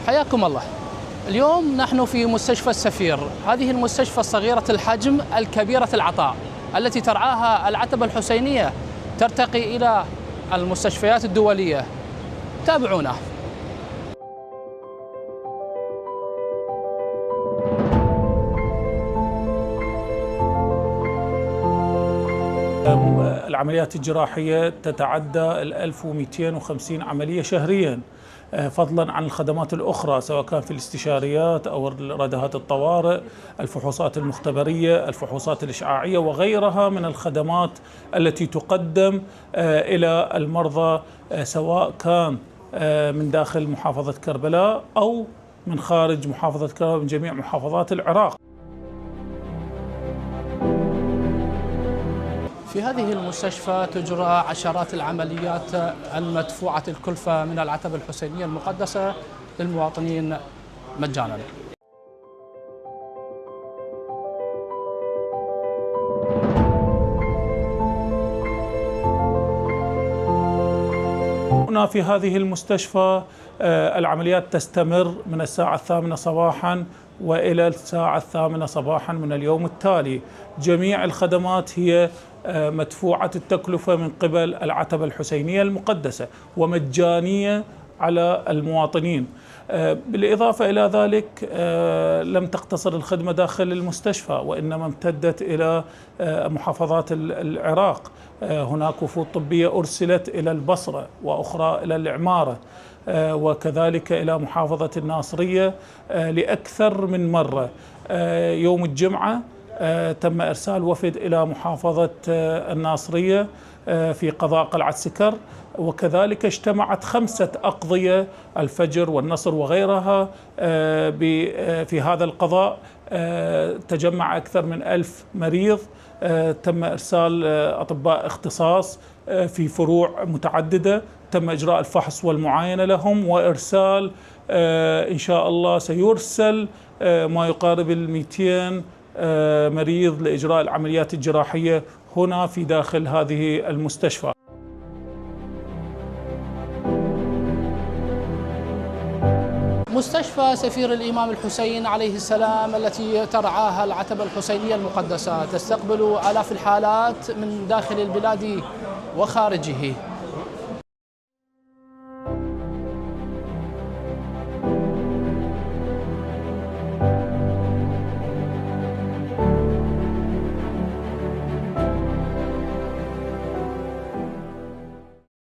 حياكم الله. اليوم نحن في مستشفى السفير، هذه المستشفى الصغيرة الحجم الكبيرة العطاء التي ترعاها العتبة الحسينية، ترتقي إلى المستشفيات الدولية. تابعونا. العمليات الجراحية تتعدى 1250 عملية شهرياً، فضلاً عن الخدمات الأخرى سواء كان في الاستشاريات أو ردهات الطوارئ، الفحوصات المختبرية، الفحوصات الإشعاعية وغيرها من الخدمات التي تقدم إلى المرضى، سواء كان من داخل محافظة كربلاء أو من خارج محافظة كربلاء، من جميع محافظات العراق. في هذه المستشفى تجرى عشرات العمليات المدفوعة الكلفة من العتبة الحسينية المقدسة للمواطنين مجانا. هنا في هذه المستشفى العمليات تستمر من الساعة 8 صباحا وإلى الساعة 8 صباحا من اليوم التالي. جميع الخدمات هي مدفوعة التكلفة من قبل العتبة الحسينية المقدسة ومجانية على المواطنين. بالإضافة إلى ذلك لم تقتصر الخدمة داخل المستشفى، وإنما امتدت إلى محافظات العراق. هناك وفود طبية أرسلت إلى البصرة وأخرى إلى العمارة، وكذلك إلى محافظة الناصرية لأكثر من مرة. يوم الجمعة تم إرسال وفد إلى محافظة الناصرية في قضاء قلعة سكر، وكذلك اجتمعت 5 أقضية، الفجر والنصر وغيرها، في هذا القضاء. تجمع أكثر من 1000 مريض. تم إرسال أطباء اختصاص في فروع متعددة، تم إجراء الفحص والمعاينة لهم، وإرسال إن شاء الله سيرسل ما يقارب 200 مريض لإجراء العمليات الجراحية هنا في داخل هذه المستشفى. مستشفى سفير الإمام الحسين عليه السلام التي ترعاها العتبة الحسينية المقدسة تستقبل آلاف الحالات من داخل البلاد وخارجه.